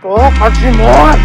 আজি মই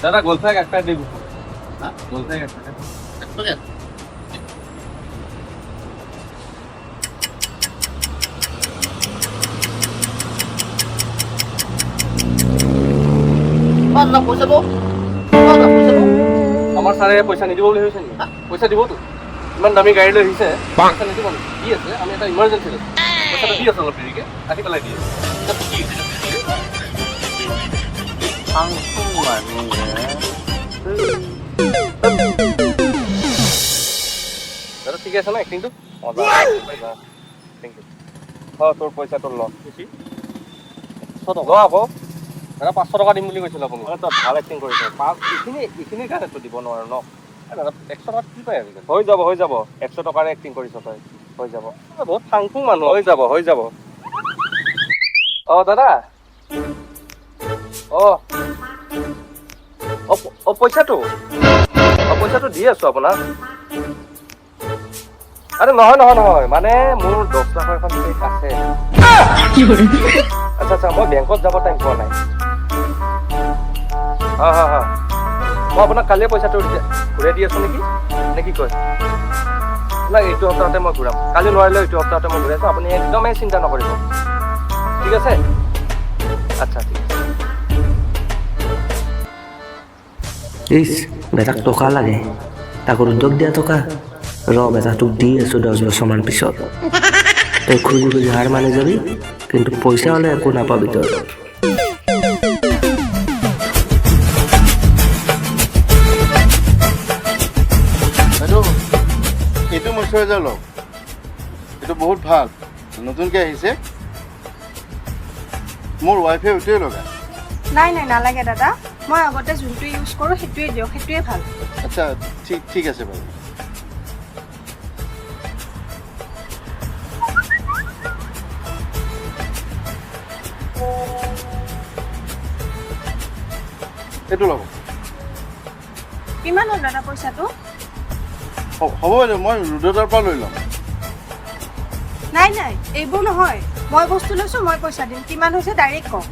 দাদা গোলফাক এক প্যাকেট দিব গোলফাক এক প্যাকেট আমার স্যারে পয়সা নিদিব বুলি ভাবিছে নেকি পয়সা দিবতো ইমান দামী গাড়ী লৈ আহিছে পইচা নিদিব নেকি দি আছে আমি এটা ইমাৰ্জেঞ্চি আছে পইচাটো দি আছে অলপ দেৰিকে আহি পেলাই দি দাদা ঠিক আছে না এক্টিংটো তোৰ পইচাটো ল আকৌ দাদা 500 টকা দিম বুলি কৈছিল আপুনি তই ভাল এক্টিং কৰিছে এইখিনিৰ কাৰণেতো দিব নোৱাৰো ন দাদা 100 টকাত কি পায় আজিকালি হৈ যাব 100 টকাৰে এক্টিং কৰিছ তই হৈ যাব বহুত ফাংফুং মানুহ হৈ যাব দাদা পইচাটো দি আছো আপোনাক আরে নহয় মানে মোৰ 10 লাখৰ এখন চেক আছে আচ্ছা মই বেংকত যাব টাইম পোৱা নাই মই আপোনাক কালিয়ে পইচাটো ঘূৰাই দি আছো নে কি কয় আপোনাক এইটো সপ্তাহতে মই ঘূৰাম কালি নোৱাৰিলে এইটো সপ্তাহতে মই ঘূৰাই আছো আপুনি একদমেই চিন্তা নকৰিব ঠিক আছে আচ্ছা ঠিক আছে ইস বেটাক টকা লাগে তাকো উদ্যোগ দিয়া টকা বেটা তোক দি আছো 10 বছৰমান পিছত তই খুজি হাৰ মানি যাবি কিন্তু পইচা হ'লে একো নাপাবি তই এইটো মইশ্চাৰাইজাৰ লওক এইটো বহুত ভাল নতুনকৈ আহিছে মোৰ ৱাইফে উঠেই লগা নাই নালাগে দাদা মই আগতে যোনটো ইউজ কৰোঁ সেইটোৱে দিয়ক সেইটোৱে ভাল আচ্ছা ঠিক আছে বাৰু এইটো ল'ব কিমান হ'ল দাদা পইচাটো হ'ব বাইদেউ মই ৰুদতাৰ পৰা লৈ ল'ম নাই এইবোৰ নহয় মই বস্তু লৈছোঁ মই পইচা দিম কিমান হৈছে ডাইৰেক্ট কওক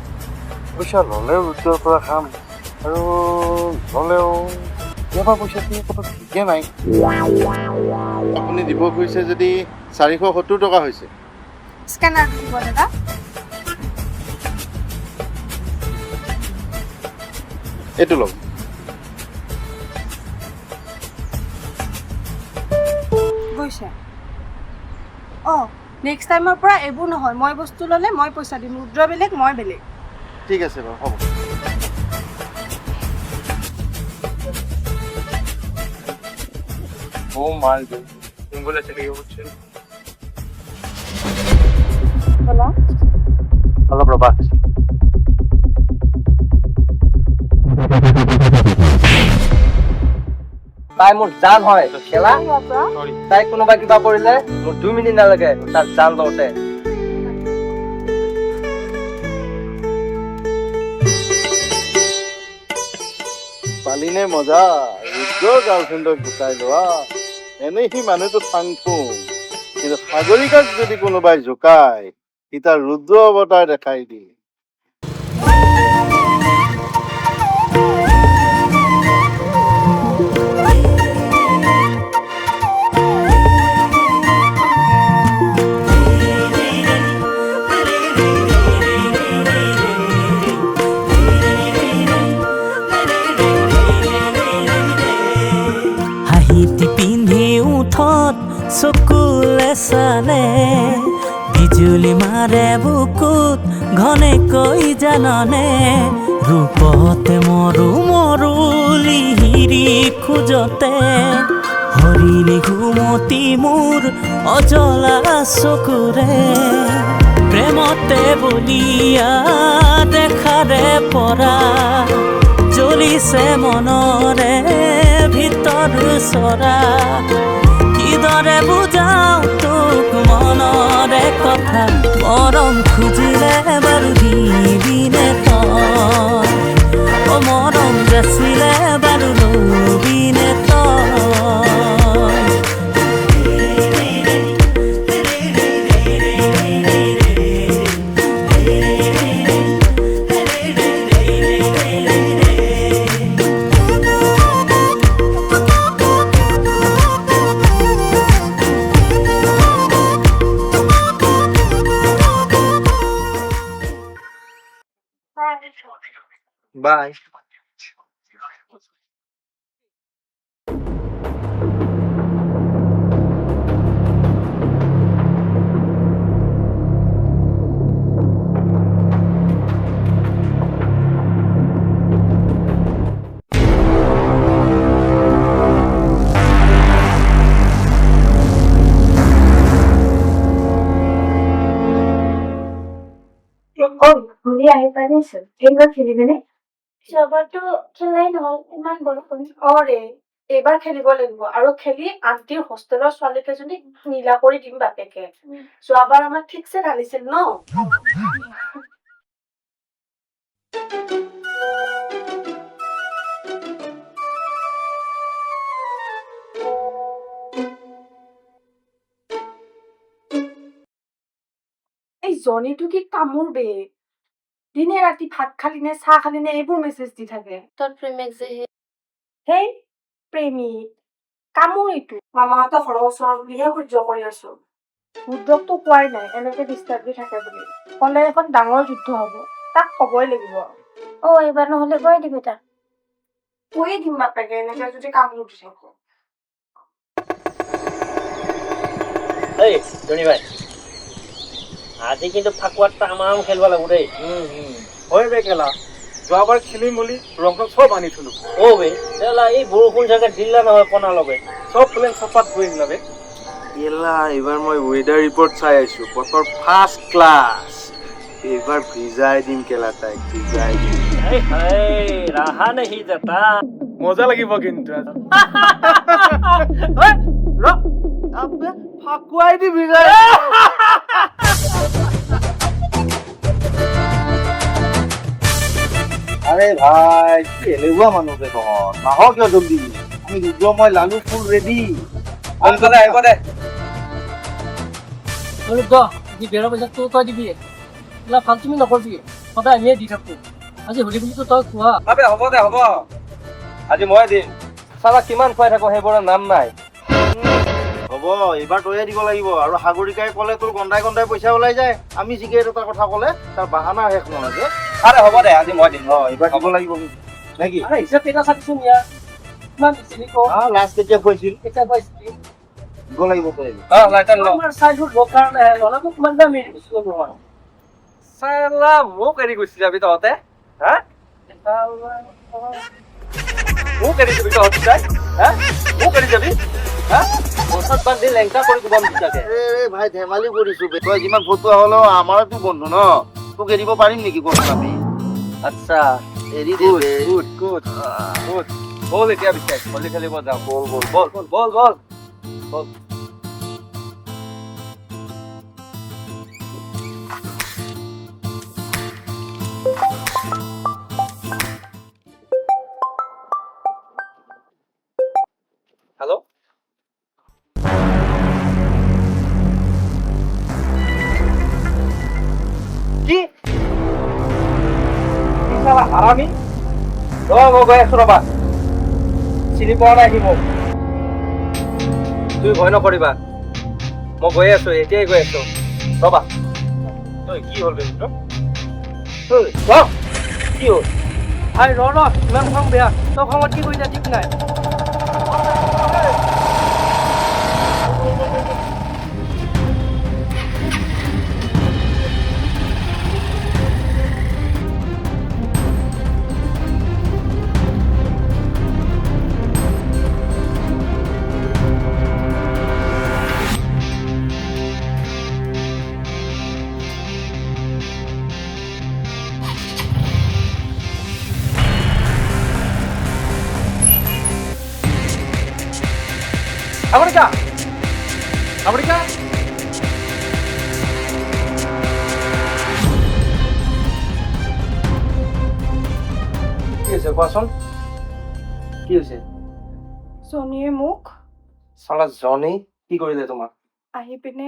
পইচা ল'লেও ৰুদৰ পৰা খাম আৰু ল'লেও কেতিয়াবা পইচাটো কথা ঠিকে নাই আপুনি দিব খুজিছে যদি 470 টকা হৈছে স্কেনাৰটো দিব দাদা এইটো লওক গৈছে নেক্সট টাইমৰ পৰা এইবোৰ নহয় মই বস্তু ল'লে মই পইচা দিম ৰুদ্ৰ বেলেগ মই বেলেগ ঠিক আছে বাৰু হ'ব মাল বলে চলে গেছে হ্যালো প্ৰভা তাই মোৰ জান হয় খেলা তাই কোনোবা কিবা কৰিলে মোৰ 2 মিনিট নালাগে তাৰ জান লওঁতে পালিনে মজা ৰুদ্ৰৰ গাৰ্লফ্ৰেণ্ডক গোটাই লোৱা এনেই সি মানুহটো ফাংফুং কিন্তু সাগৰিকাক যদি কোনোবাই জোকায় সি তাৰ ৰুদ্ৰ অৱতাৰ দেখাই দিয়ে চকুলে চালে বিজুলি মাৰে বুকুত ঘনে কৈ জাননে ৰূপতে মৰু মৰুলি হিৰি খোজতে হৰিণী ঘুমতি মোৰ অজলা চকুৰে প্ৰেমতে বলিয়া দেখাৰে পৰা জ্বলিছে মনৰে ভিতৰ চৰা কিদৰে বুজাও তোক মনৰে কথা মৰম খুজিলে বাৰু দিবিনে তই অ মৰম যাচিলে বাৰু লবিনে তই বাই ঘূৰি আহি পাৰিছো এইবাৰ খেলিবিনে যোৱাবাৰতো খেলাই নহল ইমান বৰষুণ ৰে এইবাৰ খেলিব লাগিব আৰু খেলি আন্টিৰ হোষ্টেলৰ ছোৱালী কেইজনীক নীলা কৰি দিম বাপেকে যোৱাবাৰ আমাক ঠিকছে ঢালিছিল ন এই জনীটো কি কামোৰ বে দিনে ৰাতি ভাত খালি নে চাহ খালি নে এইবোৰ মেছেজ দি থাকে তোৰ প্ৰেমিক যে হেই প্ৰেমিক কামোৰ এইটো মামাহঁতৰ ঘৰৰ ওচৰৰ বুলিহে সহ্য কৰি আছো ৰুদ্ৰকতো কোৱাই নাই এনেকে ডিষ্টাৰ্ব দি থাকে বুলি ক'লে এখন ডাঙৰ যুদ্ধ হব তাক ক'বই লাগিব ও এবাৰ নহলে কই দিবি তা কৈয়ে দিম বাপেকে এনেকে যদি কামোৰ দি থাকে এই জনি ভাই আজি কিন্তু ফাকুৱাত তামাম খেলিব লাগিব দেই হয় বে খেলা যোৱাবাৰ খেলিম বুলি ৰংটো চব আনি থলো অ বে তেলা এই বৰষুণ জাগাত দিলা নহয় কণা লগে চব প্লেন চপাত গৈ আহিলা বে কেলা এইবাৰ মই ৱেডাৰ ৰিপৰ্ট চাই আছো বতৰ ফাৰ্ষ্ট ক্লাছ এইবাৰ ভিজাই দিম কেলা তাইক ভিজাই দিম এই হাই ৰাহা নেহি যাতা মজা লাগিব কিন্তু ফাকুৱাই দি ভিজাই আরে ভাই কি এলেহুয়া মানুহ বে তহঁত নাহ কিয় জলদি আমি ৰুদ্ৰ মই লালু ফুল ৰেডি আহিব দে যি বেৰা পইচা তই দিবি এইবিলাক ভাল তুমি নকৰিবি সদায় আমিয়ে দি থাকো আজি হোলী বুলিতো তই খোৱা আবে হ'ব দে হ'ব আজি মই দিম চালা কিমান খুৱাই থাকো সেইবোৰৰ নাম নাই হ'ব এইবাৰ তয়ে দিব লাগিব আৰু সাগৰিকাই ক'লে তোৰ গন্ধাই গন্ধাই পইচা ওলাই যায় আমি চিগাৰেট এটা কথা ক'লে তাৰ বাহানা শেষ নহয় যে আৰে হ'ব দে আজি মই দিম এইবাৰ দিব লাগিব নেকি আৰে হিচাপ কেইটা চাবিচোন ইয়াৰ কিমান দিছিলি ক লাষ্ট কেতিয়া খুৱাইছিল কেতিয়া পাইছিলি দিব লাগিব তই লাইটাৰ ল আমাৰ চাইল্ডহুড মোৰ কাৰণে নহ'লে মোক কিমান দাম এৰি দিছিলো নহয় চালা মোক এৰি গুচি যাবি তহঁতে হা মোক এৰি যাবি তহঁতে তাই হা মোক এৰি যাবি হা ওচৰত বান্ধি লেংচা কৰি দিব নিচাকে ভাই ধেমালি কৰিছো বে তই যিমান ফটোৱা হ'লেও আমাৰতো বন্ধু ন তোক এৰিব পাৰিম নেকি কোন আমি আচ্ছা এৰি দে গুড গুড গুড বল এতিয়া বিচাৰ হলি খেলিব যাওঁ বল বল বল বল বল বল হেল্ল' কি হাৰামি মই গৈ আছো ৰবা চিনি পোৱা নাই সি মোক তুমি ভয় নকৰিবা মই গৈ আছো এতিয়াই গৈ আছো ৰবা তই কি হ'ল বেবি কি হ'ল আই ৰ ইমান খং বেয়া তই খঙত কি কৰিছা ঠিক নাই সাগৰিকা সাগৰিকা কি হৈছে কোৱাচোন কি হৈছে জনীয়ে মোক চালা জনী কি কৰিলে তোমাক আহি পিনে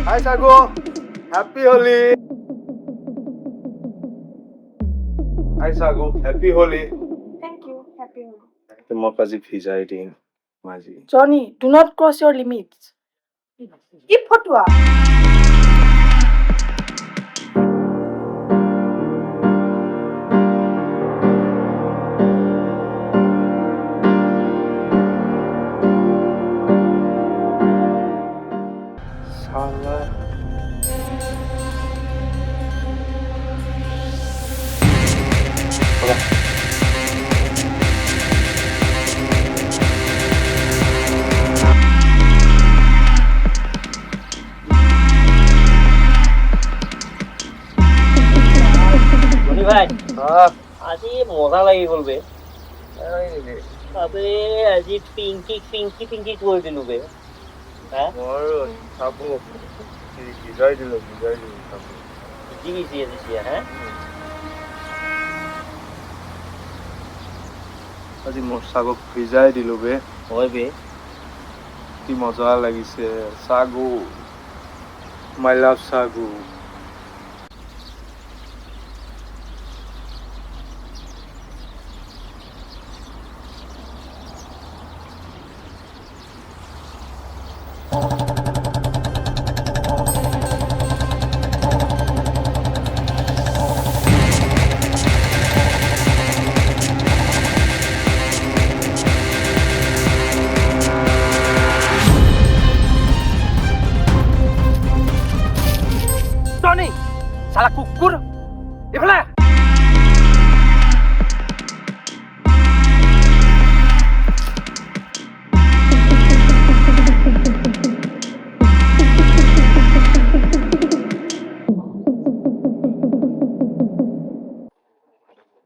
হাই সাগু হ্যাপি হোলি হাই সাগু happy Holi thank you happy তোমাক আজি ভিজাই দিম আজি জনি do not cross your limits কি ফটোৱা চালা ধনী ভাই আহ আজি মজা লাগি গ'ল বে এই নেকি? তাতে আজি পিংকি পিংকি পিংকি কৰি দিলো বে হা মোৰ চাবু ভিজাই দিলো চাবু বুজি গৈছি আজি চিয়া হা আজি মোৰ চাগুক ভিজাই দিলো বে হয় বে কি মজা লাগিছে সাগু মাই লাভ সাগু জনী চালা কুকুৰ এইফালে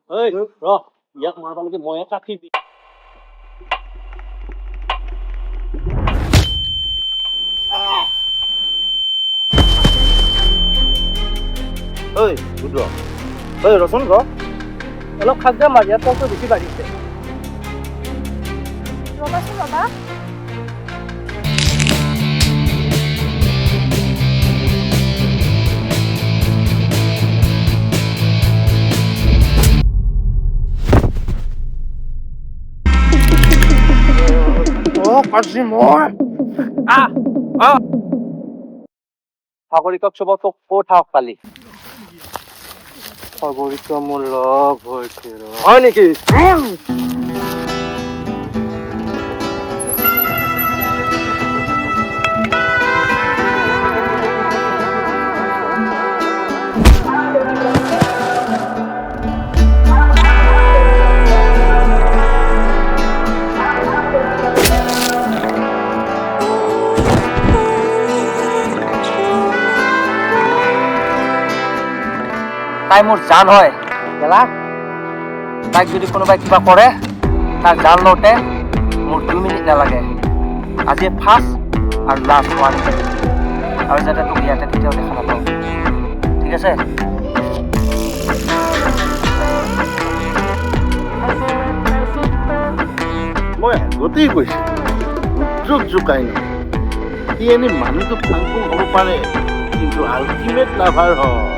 ঐ ৰ ইয়াক মাৰবালৈকে ময়ে কাফি দি ঐ বুদ্ধ ঐ ৰচোন ৰ অলপ খাদ্য মাৰি ইয়াত তলটো বেছি বাঢ়িছে ৰবাচোন ৰবা সাগৰিকক চব তোক ক'ত থাকক কালি সাগৰিকা মোৰ লগ হৈছে হয় নেকি তাই মোৰ জান হয় গেলা তাইক যদি কোনোবাই কিবা কৰে তাক জান লওঁতে মোৰ 2 মিনিট নালাগে আজি ফাৰ্ষ্ট আৰু লাষ্ট ওৱান আৰু যাতে তোক ইয়াতে কেতিয়াও দেখা নাপাওঁ ঠিক আছে মই আগতেই কৈছো যোগ জোকাই নাই সি এনে মানুহটো ফাংফুং হ'ব পাৰে কিন্তু আল্টিমেট লাভাৰ হয়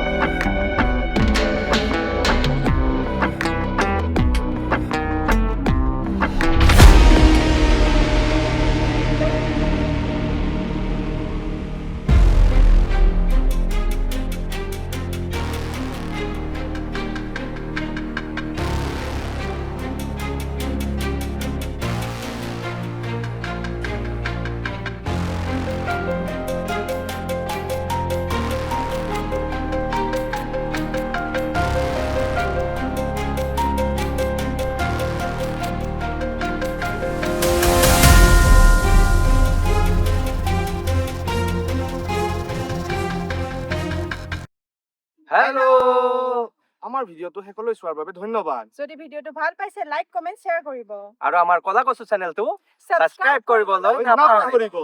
আমাৰ ভিডিঅ'টো শেষলৈ চোৱাৰ বাবে ধন্যবাদ যদি ভিডিঅ'টো ভাল পাইছে লাইক কমেন্ট শ্বেয়াৰ কৰিব আৰু আমাৰ কলা কচু চেনেলটো Subscribe ছাবস্ক্ৰাইব কৰিবলৈ নাপাহৰিব